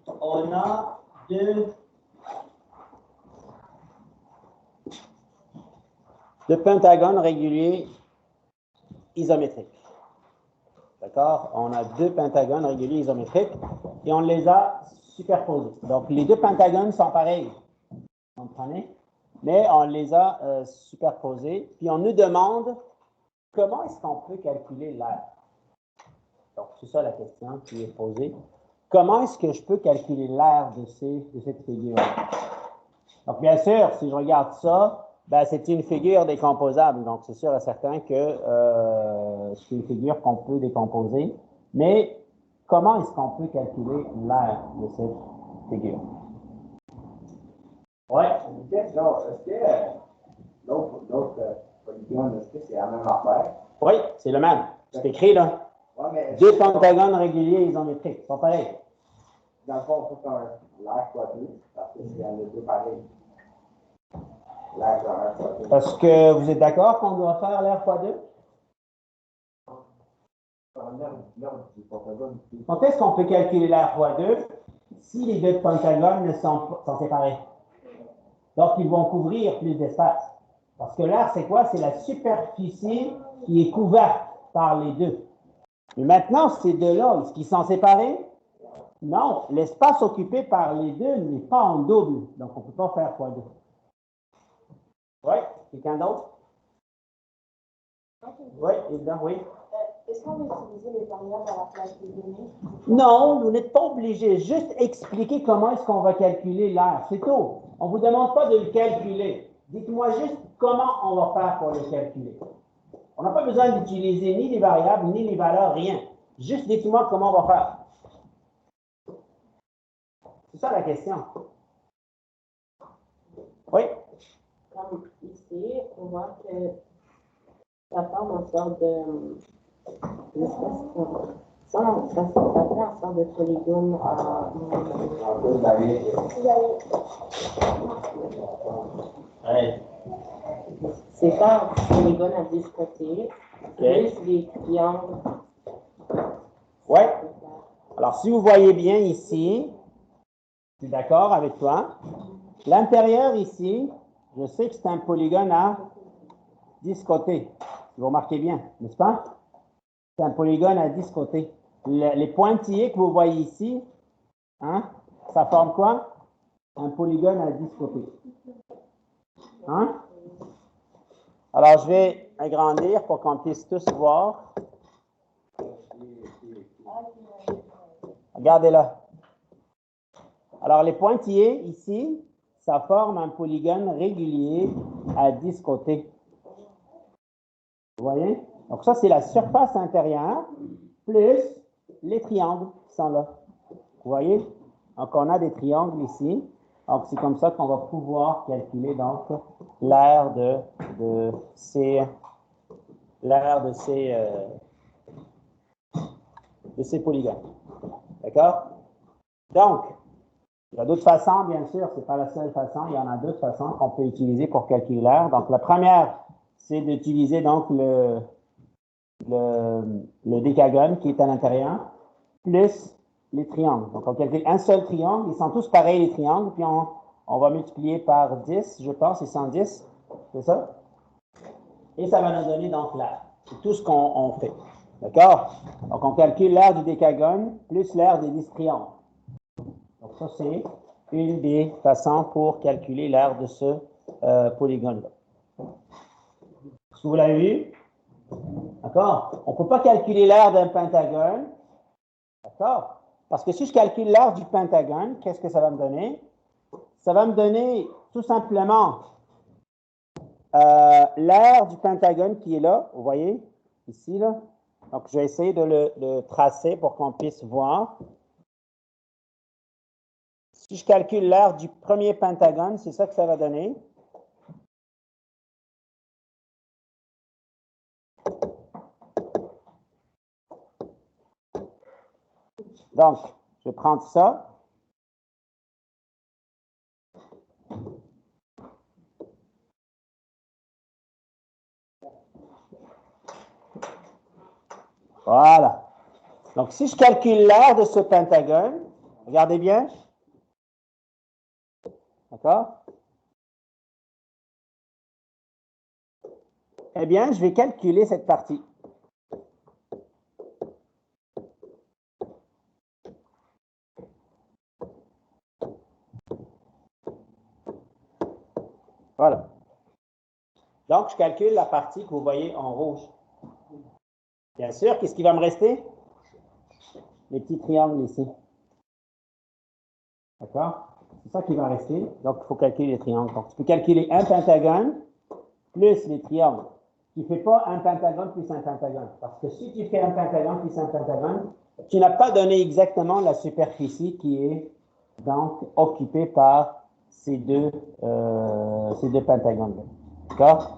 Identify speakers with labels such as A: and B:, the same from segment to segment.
A: on a deux pentagones réguliers isométriques. D'accord? On a deux pentagones réguliers isométriques et on les a superposés. Donc, les deux pentagones sont pareils. Vous comprenez? Mais on les a superposés. Puis on nous demande comment est-ce qu'on peut calculer l'aire. Donc, c'est ça la question qui est posée. Comment est-ce que je peux calculer l'aire de cette figure-là? Donc, bien sûr, si je regarde ça, ben, c'est une figure décomposable. Donc, c'est sûr et certain que c'est une figure qu'on peut décomposer. Mais comment est-ce qu'on peut calculer l'aire de cette figure?
B: Oui, une question. Est-ce que l'autre polygone, est-ce que c'est la même affaire?
A: Oui, c'est le même. C'est écrit là.
B: Ouais, mais
A: deux pentagones réguliers isométriques. C'est pas pareil.
B: Dans le fond, on fait l'air fois 2, parce que c'est un deux pareil. L'air fois 2.
A: Est-ce que vous êtes d'accord qu'on doit faire l'air fois 2? Donc, est-ce qu'on peut calculer l'air fois 2 si les deux pentagones sont séparés? Donc, ils vont couvrir plus d'espace. Parce que l'air, c'est quoi? C'est la superficie qui est couverte par les deux. Mais maintenant, ces deux-là, est-ce qu'ils sont séparés? Non, l'espace occupé par les deux n'est pas en double. Donc, on ne peut pas faire fois 2. Oui, quelqu'un d'autre? Oui, évidemment, oui.
C: Est-ce qu'on va utiliser les variables à la place des données?
A: Non, vous n'êtes pas obligé. Juste expliquer comment est-ce qu'on va calculer l'air. C'est tout. On ne vous demande pas de le calculer. Dites-moi juste comment on va faire pour le calculer. On n'a pas besoin d'utiliser ni les variables, ni les valeurs, rien. Juste dites-moi comment on va faire. C'est ça la question. Oui?
C: Comme ici, on voit que ça forme en sorte de... Ça fait en sorte de polygone c'est pas un polygone à 10 côtés, plus les triangles.
A: Oui. Alors, si vous voyez bien ici, je suis d'accord avec toi. L'intérieur ici, je sais que c'est un polygone à 10 côtés. Vous remarquez bien, n'est-ce pas? C'est un polygone à 10 côtés. Les pointillés que vous voyez ici, hein, ça forme quoi? Un polygone à 10 côtés. Hein? Alors, je vais agrandir pour qu'on puisse tous voir. Regardez là. Alors, les pointillés ici, ça forme un polygone régulier à 10 côtés. Vous voyez? Donc, ça, c'est la surface intérieure plus les triangles qui sont là. Vous voyez? Donc, on a des triangles ici. Donc, c'est comme ça qu'on va pouvoir calculer donc l'aire de ces polygones. D'accord? Donc, il y a d'autres façons, bien sûr, ce n'est pas la seule façon, il y en a d'autres façons qu'on peut utiliser pour calculer l'aire. Donc, la première, c'est d'utiliser donc le décagone qui est à l'intérieur, plus les triangles. Donc, on calcule un seul triangle, ils sont tous pareils les triangles, puis on va multiplier par 10, je pense, c'est 110, c'est ça? Et ça va nous donner donc l'aire. C'est tout ce qu'on fait. D'accord? Donc, on calcule l'aire du décagone plus l'aire des 10 triangles. Donc, ça, c'est une des façons pour calculer l'aire de ce polygone-là. Est-ce que vous l'avez vu? D'accord? On ne peut pas calculer l'aire d'un pentagone. D'accord? Parce que si je calcule l'aire du pentagone, qu'est-ce que ça va me donner? Ça va me donner tout simplement l'aire du pentagone qui est là. Vous voyez? Ici, là. Donc, je vais essayer de le tracer pour qu'on puisse voir. Si je calcule l'aire du premier pentagone, c'est ça que ça va donner. Donc, je vais prendre ça. Voilà. Donc, si je calcule l'aire de ce pentagone, Regardez bien. D'accord? Eh bien, je vais calculer cette partie. Voilà. Donc, je calcule la partie que vous voyez en rouge. Bien sûr, qu'est-ce qui va me rester? Les petits triangles ici. D'accord? C'est ça qui va rester. Donc, il faut calculer les triangles. Donc, tu peux calculer un pentagone plus les triangles. Tu ne fais pas un pentagone plus un pentagone. Parce que si tu fais un pentagone plus un pentagone, tu n'as pas donné exactement la superficie qui est donc occupée par ces deux pentagones-là. D'accord?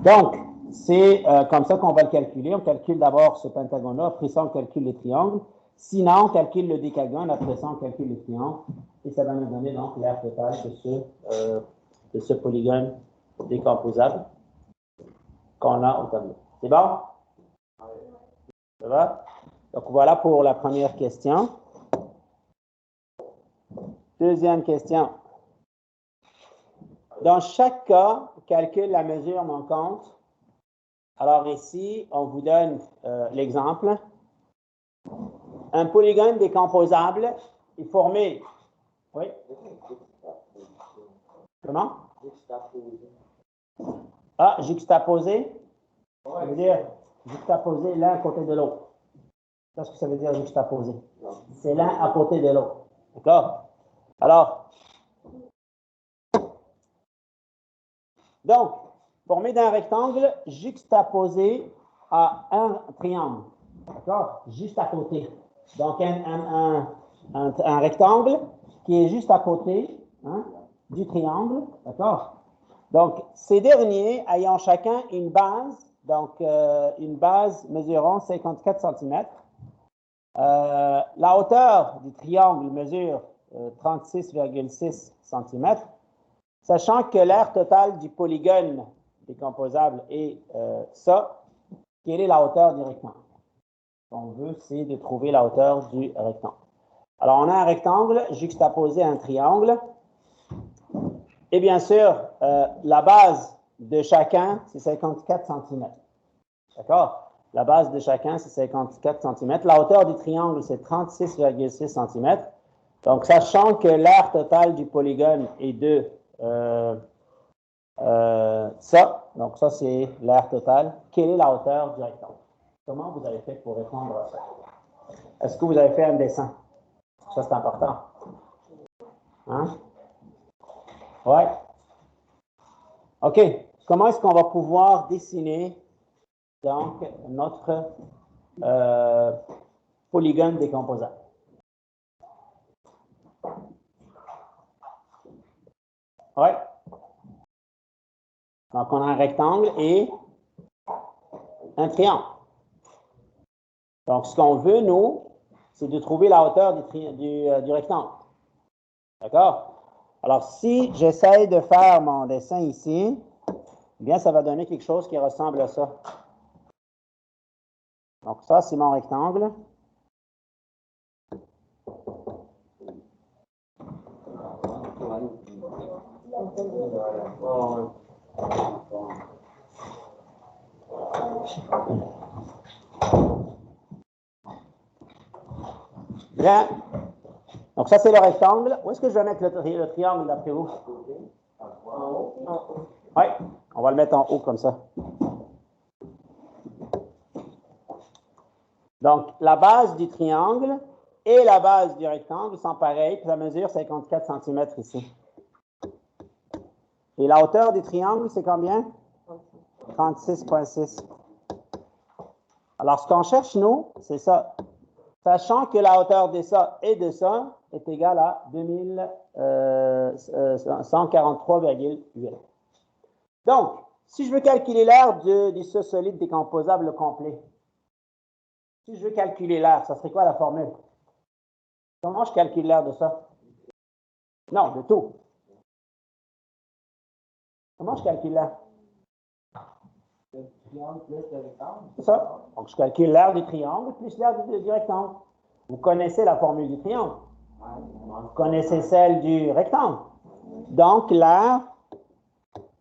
A: Donc, c'est comme ça qu'on va le calculer. On calcule d'abord ce pentagone-là, après ça, on calcule les triangles. Sinon, on calcule le décagone, après ça, on calcule les triangles. Et ça va nous donner donc l'aire totale de ce polygone décomposable qu'on a au tableau. C'est bon? Ça va? Donc, voilà pour la première question. Deuxième question. Dans chaque cas, calcule la mesure manquante. Alors ici, on vous donne l'exemple. Un polygone décomposable est formé. Oui? Comment? Ah, juxtaposé? Ça veut dire juxtaposé l'un à côté de l'autre. Qu'est-ce que ça veut dire juxtaposé? C'est l'un à côté de l'autre. D'accord? Alors, donc, formé d'un rectangle juxtaposé à un triangle. D'accord? Juste à côté. Donc, un rectangle qui est juste à côté du triangle. D'accord? Donc, ces derniers ayant chacun une base, donc une base mesurant 54 cm. La hauteur du triangle mesure 36,6 cm, sachant que l'aire totale du polygone décomposable est ça, quelle est la hauteur du rectangle? Ce qu'on veut, c'est de trouver la hauteur du rectangle. Alors, on a un rectangle juxtaposé à un triangle. Et bien sûr, la base de chacun, c'est 54 cm. D'accord? La base de chacun, c'est 54 cm. La hauteur du triangle, c'est 36,6 cm. Donc, sachant que l'aire totale du polygone est de ça, donc ça, c'est l'aire totale. Quelle est la hauteur du rectangle? Comment vous avez fait pour répondre à ça? Est-ce que vous avez fait un dessin? Ça, c'est important. Hein? Ouais. OK. Comment est-ce qu'on va pouvoir dessiner donc notre polygone décomposable? Oui. Donc, on a un rectangle et un triangle. Donc, ce qu'on veut, nous, c'est de trouver la hauteur du rectangle. D'accord? Alors, si j'essaie de faire mon dessin ici, eh bien, ça va donner quelque chose qui ressemble à ça. Donc, ça, c'est mon rectangle. Bien. Donc, ça, c'est le rectangle. Où est-ce que je vais mettre le triangle, d'après vous? Oui, on va le mettre en haut comme ça. Donc, la base du triangle et la base du rectangle sont pareilles, puis ça mesure 54 cm ici. Et la hauteur du triangle, c'est combien? 36,6. Alors, ce qu'on cherche, nous, c'est ça. Sachant que la hauteur de ça et de ça est égale à 2143,8. Donc, si je veux calculer l'aire du solide décomposable complet, si je veux calculer l'aire, ça serait quoi la formule? Comment je calcule l'aire de ça? Non, de tout. Comment je calcule l'aire? C'est ça. Donc, je calcule l'aire du triangle plus l'aire du rectangle. Vous connaissez la formule du triangle. Vous connaissez celle du rectangle. Donc, l'aire,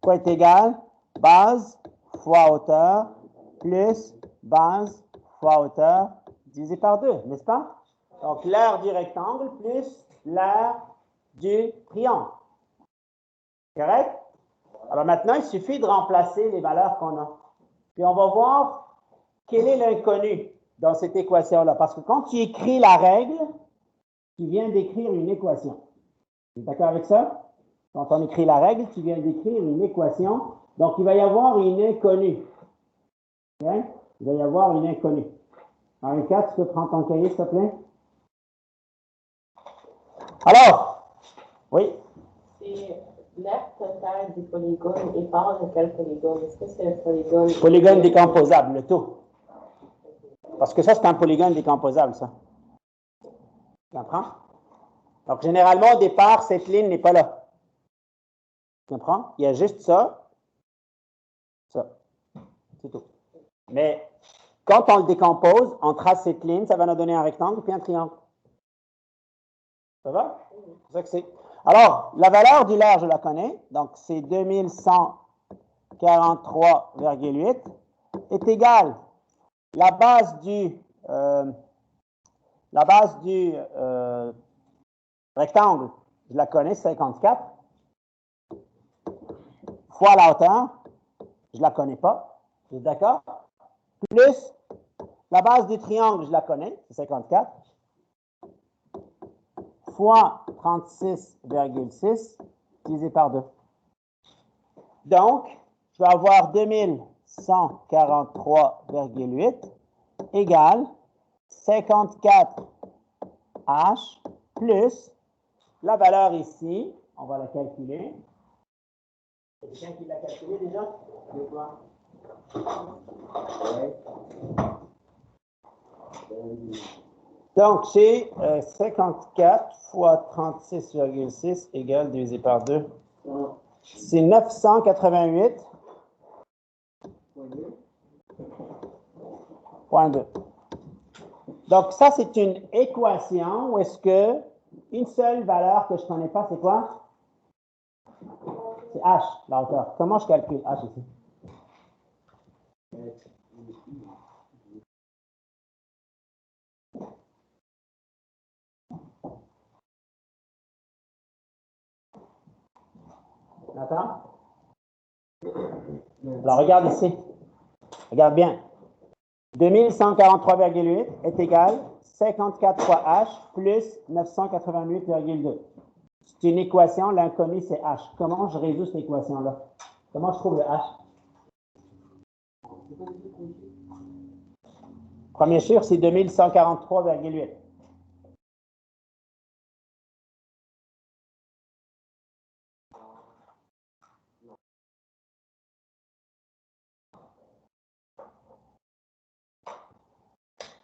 A: quoi est égal? Base fois hauteur plus base fois hauteur divisé par 2, n'est-ce pas? Donc, l'aire du rectangle plus l'aire du triangle. Correct? Alors maintenant, il suffit de remplacer les valeurs qu'on a. Puis on va voir quel est l'inconnu dans cette équation-là. Parce que quand tu écris la règle, tu viens d'écrire une équation. Tu es d'accord avec ça? Quand on écrit la règle, tu viens d'écrire une équation. Donc, il va y avoir une inconnue. Okay? Il va y avoir une inconnue. Henri-4, tu peux prendre ton cahier, s'il te plaît? Alors, oui?
C: C'est l'aire totale du polygone et part de quel polygone? Est-ce que c'est le polygone?
A: Polygone décomposable, le tout. Parce que ça, c'est un polygone décomposable, ça. Tu comprends? Donc, généralement, au départ, cette ligne n'est pas là. Tu comprends? Il y a juste ça. Ça. C'est tout. Mais quand on le décompose, on trace cette ligne, ça va nous donner un rectangle puis un triangle. Ça va? C'est ça que c'est. Alors, la valeur du leurre, je la connais. Donc, c'est 2143,8 est égale la base du rectangle, je la connais, 54, fois la hauteur, je ne la connais pas, vous êtes d'accord? Plus la base du triangle, je la connais, c'est 54, fois 36,6 divisé par 2. Donc, je vais avoir 2143,8 égale 54H plus la valeur ici, on va la calculer. Quelqu'un qui l'a calculé déjà? C'est quoi? Donc, c'est 54 fois 36,6 égale divisé par 2. C'est 988,2. Donc, ça, c'est une équation où est-ce que une seule valeur que je ne connais pas, c'est quoi? C'est H, la hauteur. Comment je calcule H ici? Nathan? Alors, regarde ici. Regarde bien. 2143,8 est égal 54 fois H plus 988,2. C'est une équation, l'inconnu c'est H. Comment je résous cette équation-là? Comment je trouve le H? Premier chiffre, c'est 2143,8.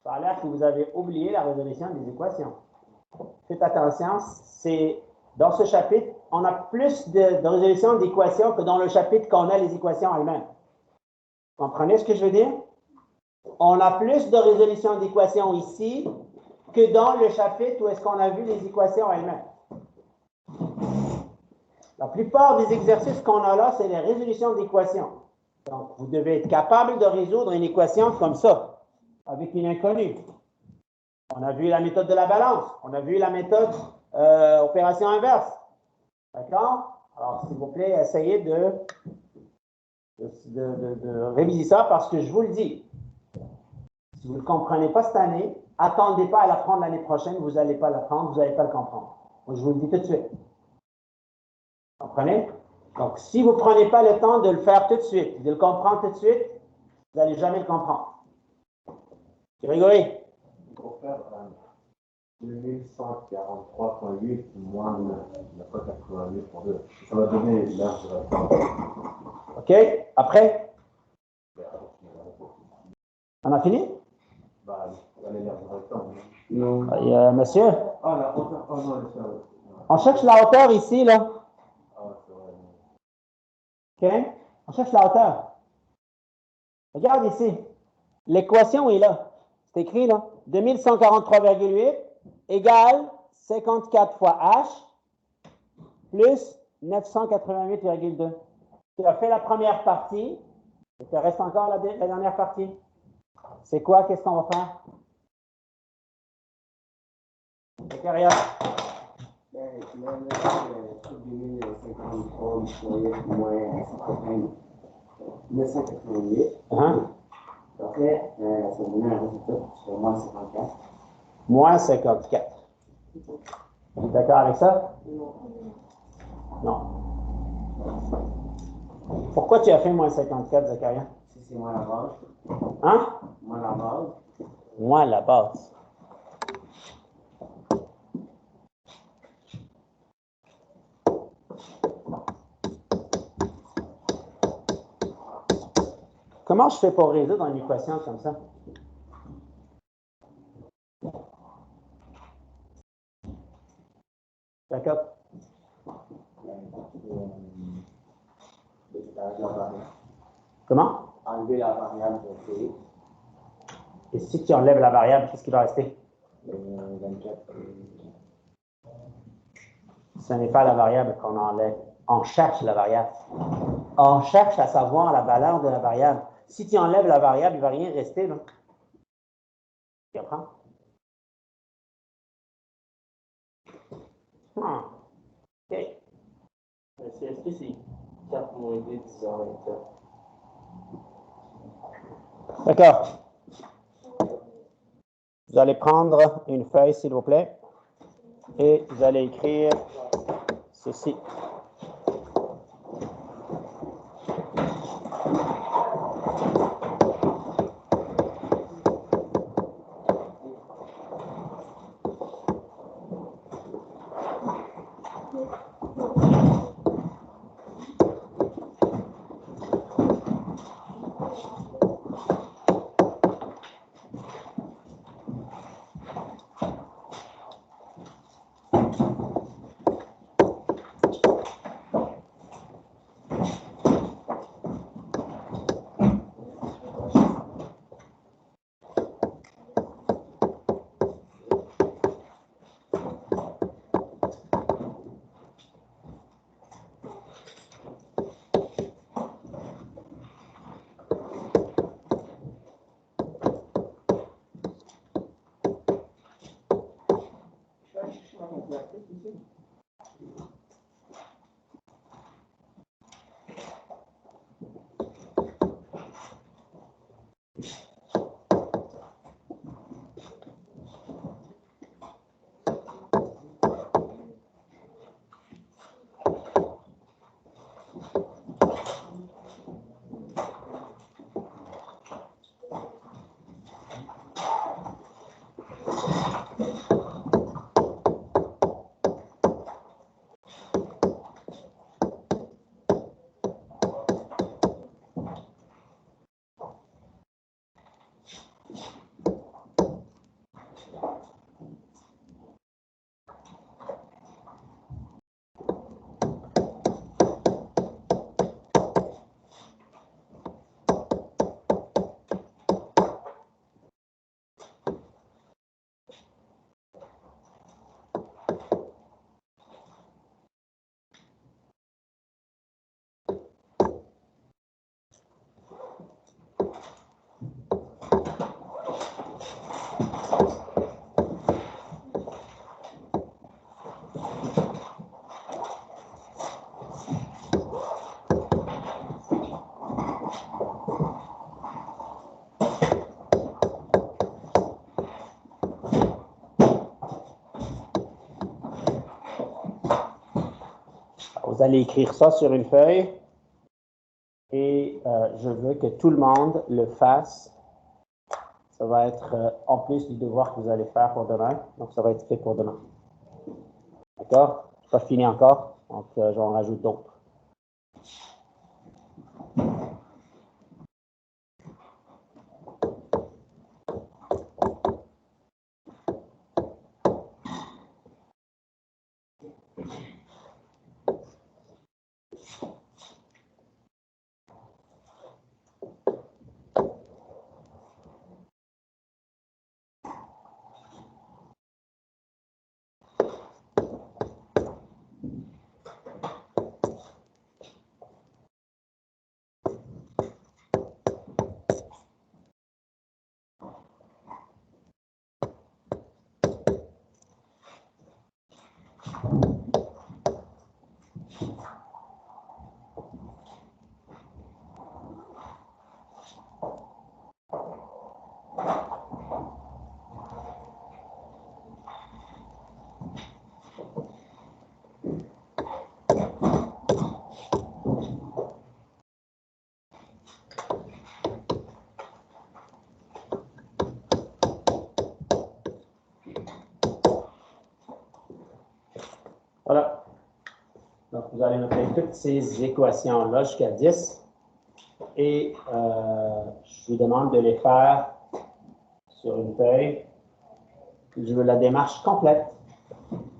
A: Ça a l'air que vous avez oublié la résolution des équations. Faites attention, c'est dans ce chapitre, on a plus de résolution d'équations que dans le chapitre qu'on a les équations elles-mêmes. Vous comprenez ce que je veux dire? On a plus de résolution d'équations ici que dans le chapitre où est-ce qu'on a vu les équations elles-mêmes. La plupart des exercices qu'on a là, c'est les résolutions d'équations. Donc, vous devez être capable de résoudre une équation comme ça, avec une inconnue. On a vu la méthode de la balance. On a vu la méthode opération inverse. D'accord? Alors, s'il vous plaît, essayez de réviser ça parce que je vous le dis. Si vous ne le comprenez pas cette année, attendez pas à l'apprendre l'année prochaine. Vous n'allez pas l'apprendre, vous n'allez pas le comprendre. Moi, je vous le dis tout de suite. Vous comprenez? Donc, si vous ne prenez pas le temps de le faire tout de suite, de le comprendre tout de suite, vous n'allez jamais le comprendre. Grégory?
B: Pour faire 2143,8 moins 988 pour 2. Ça va donner l'aire du rectangle.
A: OK. Après? On a fini?
B: Bah, l'aire du rectangle.
A: Non. Monsieur?
B: Ah, la hauteur. Oh non, ça.
A: On cherche la hauteur ici, là.
B: Ah, c'est vrai.
A: OK? On cherche la hauteur. Regarde ici. L'équation est là. C'est écrit là. 2143,8 égale 54 fois H plus 988,2. Tu as fait la première partie. Il te reste encore la dernière partie. C'est quoi? Qu'est-ce qu'on va faire? Zacharias.
B: Après, ça donne un résultat, c'est moins 54.
A: Moins 54. Tu es d'accord avec ça? Non. Pourquoi tu as fait moins 54, Zacharias?
B: Si c'est moins la base.
A: Hein?
B: Moins la base.
A: Moins la base. Comment je fais pour résoudre une équation comme ça? D'accord? Comment?
B: Enlever la variable de T.
A: Et si tu enlèves la variable, qu'est-ce qui va rester?
B: 24.
A: Ce n'est pas la variable qu'on enlève. On cherche la variable. On cherche à savoir la valeur de la variable. Si tu enlèves la variable, il ne va rien rester. Là. Tu comprends? OK.
B: Est-ce que c'est 4 moins 2, 10 ans, 24?
A: D'accord. Vous allez prendre une feuille, s'il vous plaît, et vous allez écrire ceci. Vous allez écrire ça sur une feuille et je veux que tout le monde le fasse. Ça va être en plus du devoir que vous allez faire pour demain. Donc, ça va être fait pour demain. D'accord? Je n'ai pas fini encore, donc j'en rajoute d'autres. Voilà. Donc, vous allez noter toutes ces équations-là jusqu'à 10. Et je vous demande de les faire sur une feuille. Je veux la démarche complète.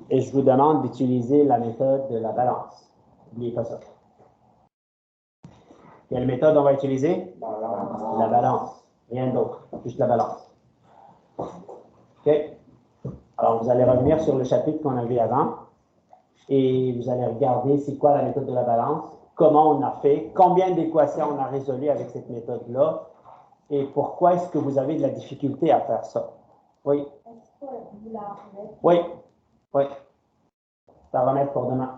A: Et je vous demande d'utiliser la méthode de la balance. N'oubliez pas ça. Quelle méthode on va utiliser? La balance. Rien d'autre. Juste la balance. OK? Alors, vous allez revenir sur le chapitre qu'on a vu avant. Et vous allez regarder c'est quoi la méthode de la balance, comment on a fait, combien d'équations on a résolues avec cette méthode-là, et pourquoi est-ce que vous avez de la difficulté à faire ça. Oui? Est-ce que vous la remettez? Oui. Oui. Ça va remettre pour demain.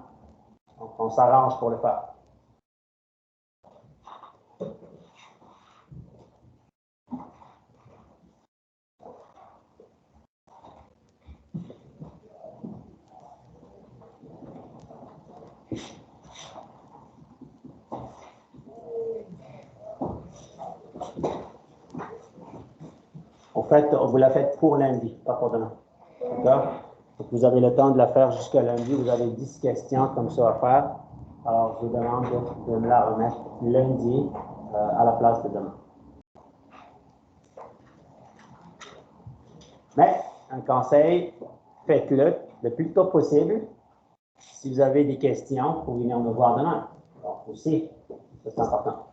A: Donc, on s'arrange pour le faire. En fait, vous la faites pour lundi, pas pour demain. D'accord? Donc, vous avez le temps de la faire jusqu'à lundi. Vous avez 10 questions comme ça à faire. Alors, je vous demande de me la remettre lundi à la place de demain. Mais, un conseil, faites-le le plus tôt possible. Si vous avez des questions, vous pouvez venir me voir demain. Donc, aussi, c'est important.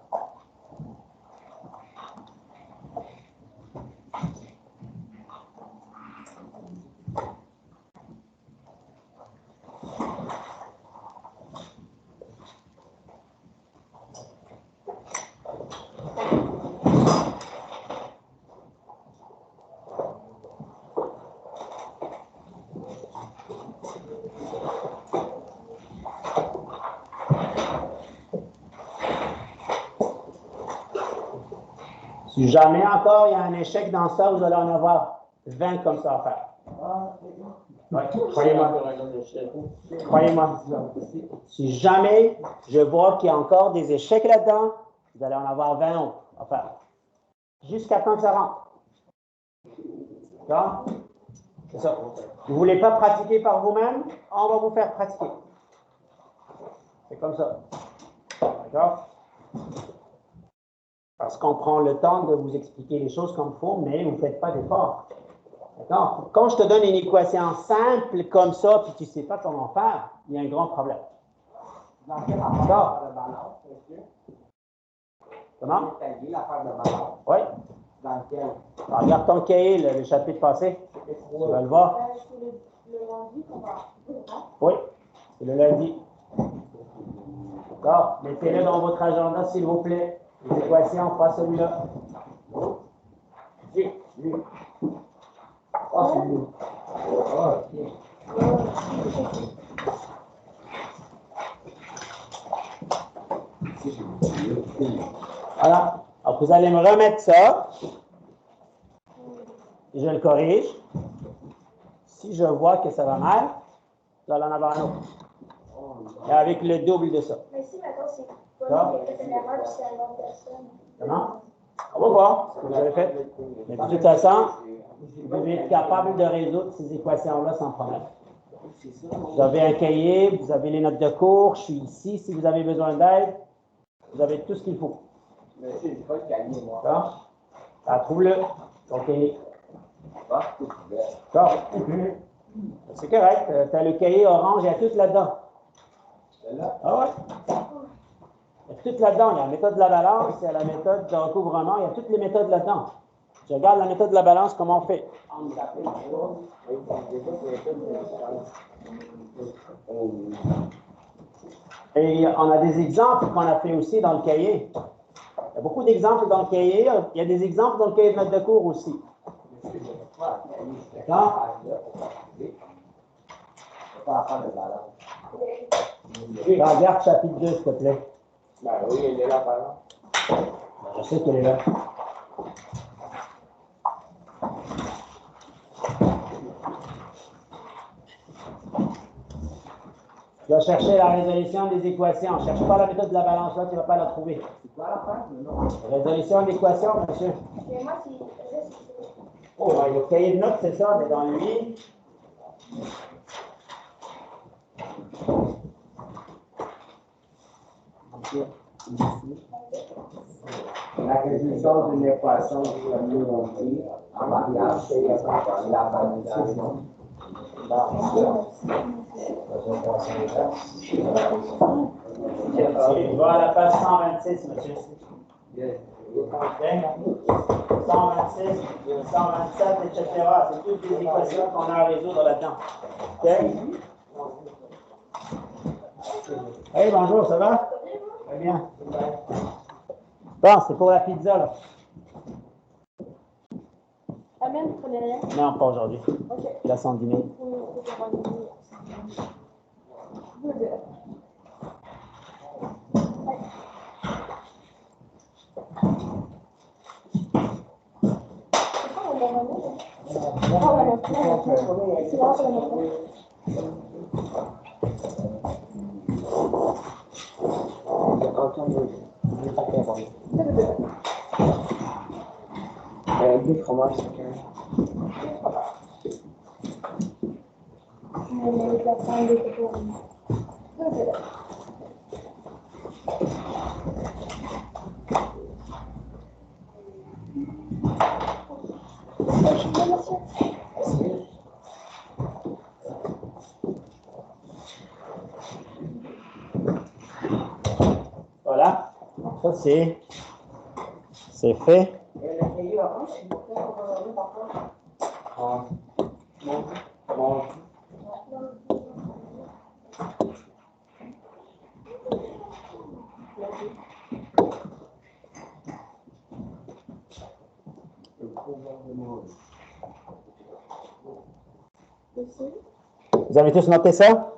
A: Si jamais encore il y a un échec dans ça, vous allez en avoir 20 comme ça à faire. Ouais, croyez-moi. Croyez-moi. Si jamais je vois qu'il y a encore des échecs là-dedans, vous allez en avoir 20 autres à faire. Jusqu'à temps que ça rentre. D'accord? C'est ça. Vous ne voulez pas pratiquer par vous-même? On va vous faire pratiquer. C'est comme ça. D'accord? Parce qu'on prend le temps de vous expliquer les choses comme il faut, mais vous ne faites pas d'effort. D'accord? Quand je te donne une équation simple comme ça, puis tu ne sais pas comment faire, il y a un grand problème.
B: Dans quelle affaire de balance, monsieur?
A: Comment?
B: L'affaire de balance.
A: Oui.
B: Dans quel?
A: Alors, regarde ton cahier, le chapitre passé. Tu vas le voir.
C: C'est le lundi qu'on va.
A: Oui, c'est le lundi. D'accord? Mettez-le dans votre agenda, s'il vous plaît. Les équations, pas celui-là.
B: Oui. Ah, c'est lui. Ah, ok.
A: Voilà. Alors, vous allez me remettre ça. Je le corrige. Si je vois que ça va mal, je vais en avoir un autre. Et avec le double de ça.
D: Mais si, maintenant, c'est pas lui qui a fait une erreur, puis c'est une autre personne.
A: Comment? On va voir ce que vous avez fait. Mais de toute façon, vous devez être capable de résoudre ces équations-là sans problème. Vous avez un cahier, vous avez les notes de cours, je suis ici. Si vous avez besoin d'aide, vous avez tout ce qu'il faut.
B: Mais c'est pas le cahier, moi.
A: D'accord? Alors, trouve-le, ton cahier.
B: Ah, c'est bien.
A: D'accord? C'est correct. Tu as le cahier orange, il y a tout là-dedans.
B: Celle-là?
A: Ah ouais? Il y a tout là-dedans. Il y a la méthode de la balance, il y a la méthode de recouvrement, il y a toutes les méthodes là-dedans. Je regarde la méthode de la balance, comment on fait.
B: On me rappelle pas. Oui, c'est déjà que les
A: Et on a des exemples qu'on a fait aussi dans le cahier. Il y a beaucoup d'exemples dans le cahier. Il y a des exemples dans le cahier de notes de cours aussi. D'accord?
B: Pas faire de balance.
A: Regarde chapitre 2, s'il te plaît.
B: Ben oui, il est là, par exemple.
A: Je sais qu'elle est là. Tu vas chercher la résolution des équations. Ne cherche pas la méthode de la balance là, tu ne vas pas la trouver.
B: C'est quoi l'affaire? Non.
A: Résolution d'équations, monsieur.
D: Mais moi, c'est.
A: Oh, le cahier de notes, c'est ça, mais dans lui.
B: La résolution d'une équation trigonométrique en variable, c'est la validation.
A: Je vais à la page 126, monsieur. OK? 126, 127, etc. C'est toutes des équations qu'on a à résoudre là-dedans. OK? Hey, bonjour, ça va? Très bien. Bon, c'est pour la pizza, là.
C: Amen, vous prenez rien?
A: Non, pas aujourd'hui.
C: OK.
A: Là, sans dîner.
B: Deux fromages chacun.
A: Voilà. Ça, c'est fait.
B: Et le cahier orange, c'est pour faire qu'on va parfois. Bon.
A: Vous avez tous noté ça?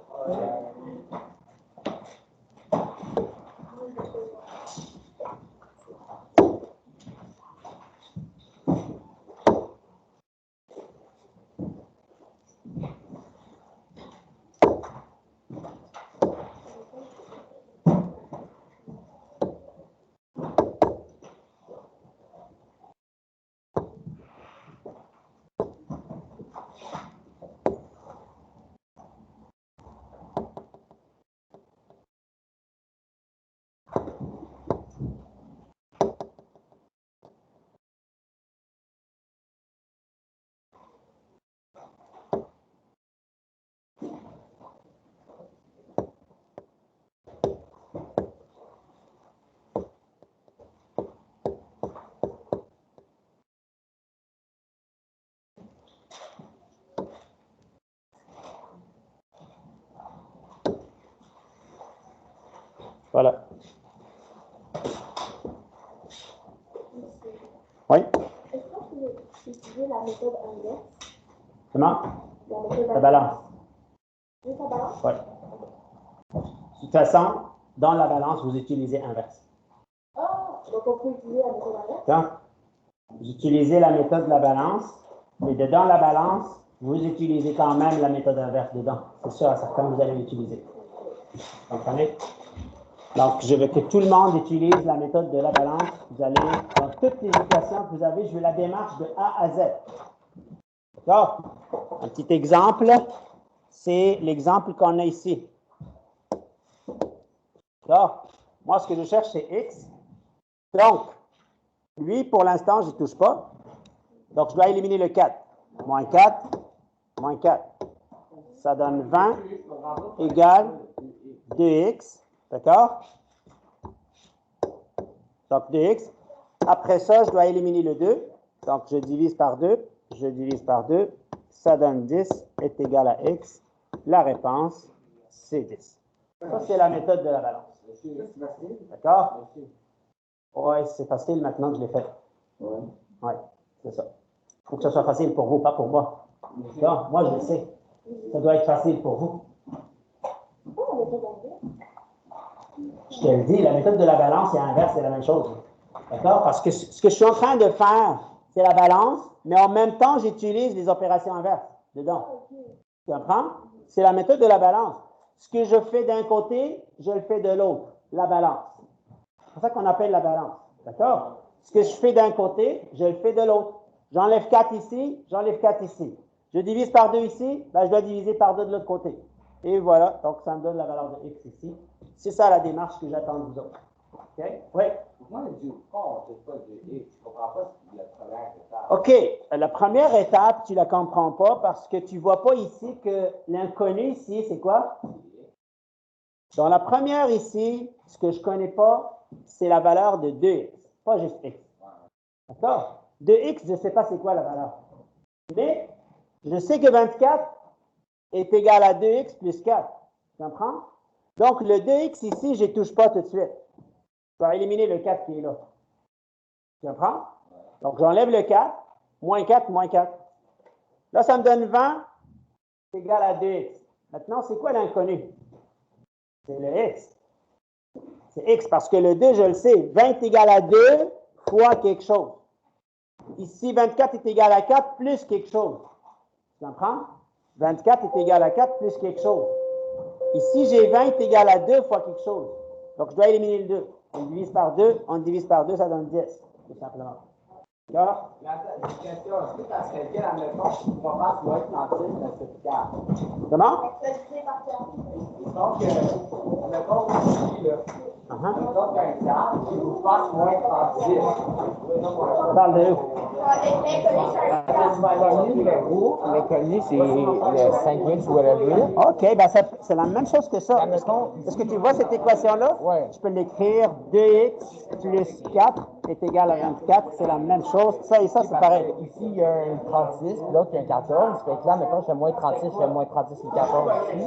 A: Voilà. Oui?
D: Est-ce qu'on peut utiliser la méthode inverse?
A: Comment?
D: La méthode
A: La balance.
D: Juste la balance?
A: Oui. De toute façon, dans la balance, vous utilisez inverse.
D: Ah, donc on peut utiliser la méthode inverse?
A: Donc, vous utilisez la méthode de la balance, mais dedans la balance, vous utilisez quand même la méthode inverse dedans. C'est sûr à certain que vous allez l'utiliser. Vous comprenez? Donc, je veux que tout le monde utilise la méthode de la balance. Vous allez, dans toutes les équations que vous avez, je veux la démarche de A à Z. D'accord? Un petit exemple, c'est l'exemple qu'on a ici. D'accord? Moi, ce que je cherche, c'est X. Donc, lui, pour l'instant, je n'y touche pas. Donc, je dois éliminer le 4. Moins 4, moins 4. Ça donne 20 égale 2x. D'accord? Donc, 2x. Après ça, je dois éliminer le 2. Donc, je divise par 2. Je divise par 2. Ça donne 10 est égal à x. La réponse, c'est 10. Ça, c'est la méthode de la balance. D'accord? Oui, c'est facile maintenant que je l'ai fait. Oui, c'est ça. Il faut que ça soit facile pour vous, pas pour moi. D'accord? Moi, je le sais. Ça doit être facile pour vous. Je te le dis, la méthode de la balance et inverse, c'est la même chose. D'accord? Parce que ce que je suis en train de faire, c'est la balance, mais en même temps, j'utilise les opérations inverses dedans. Tu comprends? C'est la méthode de la balance. Ce que je fais d'un côté, je le fais de l'autre. La balance. C'est pour ça qu'on appelle la balance. D'accord? Ce que je fais d'un côté, je le fais de l'autre. J'enlève 4 ici, j'enlève 4 ici. Je divise par 2 ici, ben je dois diviser par 2 de l'autre côté. Et voilà, donc ça me donne la valeur de x ici. C'est ça la démarche que j'attends de vous autres. OK? Oui?
B: Moi, du fond, c'est pas du X. Je ne comprends pas la première étape.
A: OK. La première étape, tu ne la comprends pas parce que tu ne vois pas ici que l'inconnu ici, c'est quoi? Dans la première ici, ce que je ne connais pas, c'est la valeur de 2x, pas juste x. D'accord? 2x, je ne sais pas c'est quoi la valeur. Mais je sais que 24 est égal à 2x plus 4. Tu comprends? Donc, le 2x ici, je ne touche pas tout de suite. Je vais éliminer le 4 qui est là. Tu comprends? Donc, j'enlève le 4, moins 4, moins 4. Là, ça me donne 20, c'est égal à 2x. Maintenant, c'est quoi l'inconnu? C'est le x. C'est x parce que le 2, je le sais. 20 est égal à 2 fois quelque chose. Ici, 24 est égal à 4 plus quelque chose. Tu comprends? 24 est égal à 4 plus quelque chose. Ici, j'ai 20 est égal à 2 fois quelque chose. Donc, je dois éliminer le 2. On divise par 2, ça donne 10, tout simplement. D'accord?
B: La question, est-ce que ça serait bien, admettons, si on passe moins 36, mais c'est 4?
A: Comment?
B: Donc, admettons, ici, là, admettons qu'un 4, il vous passe moins 36.
A: Parle de où?
E: L'inconnu, c'est le 5x whatever.
A: OK, ben c'est la même chose que ça. Est-ce que tu vois cette équation-là?
E: Oui.
A: Je peux l'écrire 2x plus 4 est égal à 24. C'est la même chose. Ça et ça, c'est pareil.
E: Ici, il y a un 36, puis l'autre, il y a un 14. Fait que là, mettons, je fais moins 36, je fais moins 36 et 14 ici.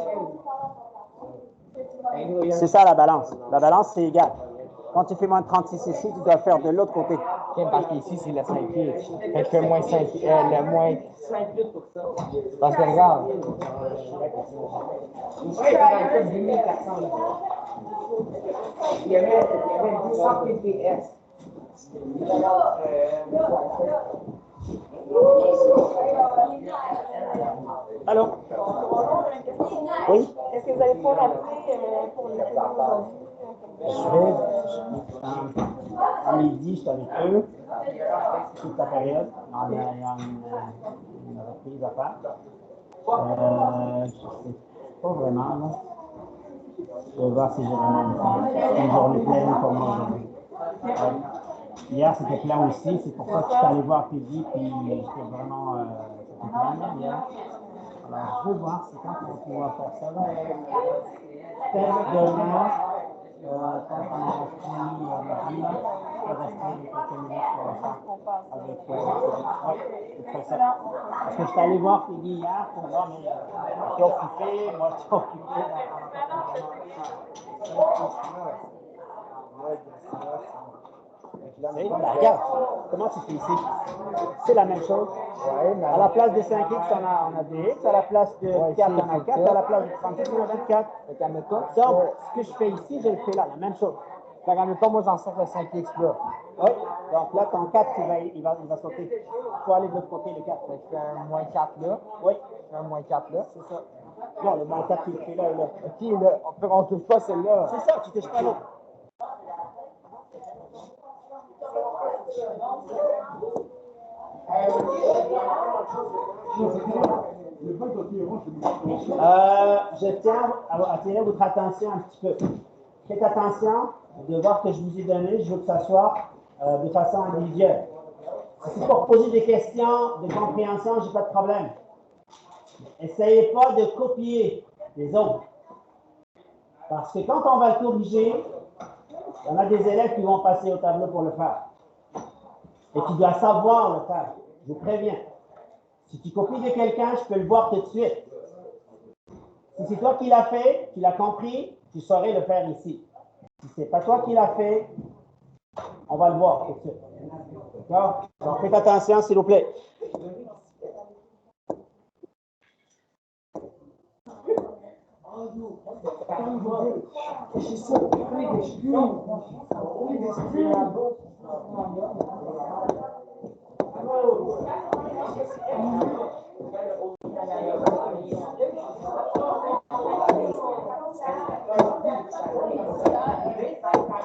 A: C'est ça la balance. La balance, c'est égal. Quand tu fais moins de 36 ici, tu dois le faire de l'autre côté.
E: OK, parce qu'ici, c'est le 5x. Fait que je fais moins 5, le moins... Parce que regarde,
B: Il y avait 200 pps.
A: Allô? Oui?
C: Est-ce que vous allez pouvoir appeler pour les aujourd'hui?
A: À midi, je suis avec eux. Toute la période. Il y a une reprise à faire. Je ne sais pas vraiment, là. Je vais voir si j'ai vraiment le temps. C'est une journée pleine pour moi aujourd'hui. Hier, c'était plein aussi. C'est pour ça que je suis allé voir Peggy, puis j'étais vraiment... c'était plein hier. Alors, je veux voir, c'est quand on va pouvoir faire ça, là. Peut-être demain, quand on aura fini midi, là, je vais rester quelques minutes pour le faire avec ouais, je ferai ça. Parce que je suis allé voir Peggy hier pour voir, mais je suis occupé, moi je suis occupé. Ben, regarde, comment tu fais ici? C'est la même chose.
E: ouais, mais
A: À la place de 5x, on a 2x. À la place de 4, on a 4. À la place de 36, on a 24.
E: Fait qu'admettons,
A: Donc, ce que je fais ici, je le fais là, la même chose.
E: fait qu'admettons, moi, j'en sors le 5x là.
A: Oui. Donc là, ton 4, il va sauter. Il faut aller de l'autre côté, le 4.
E: Fait que je fais un moins 4 là.
A: Oui,
E: Je fais un moins 4 là.
A: c'est ça. Non, le moins 4, tu le fais là et là.
E: OK, là, on ne touche pas celle-là.
A: C'est ça, tu touches pas l'autre. Je tiens à attirer votre attention un petit peu. Faites attention de voir que je vous ai donné, je veux que ça soit de façon individuelle. Si c'est pour poser des questions de compréhension, je n'ai pas de problème. Essayez pas de copier les autres. Parce que quand on va le corriger, il y en a des élèves qui vont passer au tableau pour le faire. Et tu dois savoir le faire. Je vous préviens. Si tu copies de quelqu'un, je peux le voir tout de suite. Si c'est toi qui l'as fait, tu l'as compris, tu saurais le faire ici. Si ce n'est pas toi qui l'as fait, on va le voir tout de suite. D'accord? Donc faites attention, s'il vous plaît.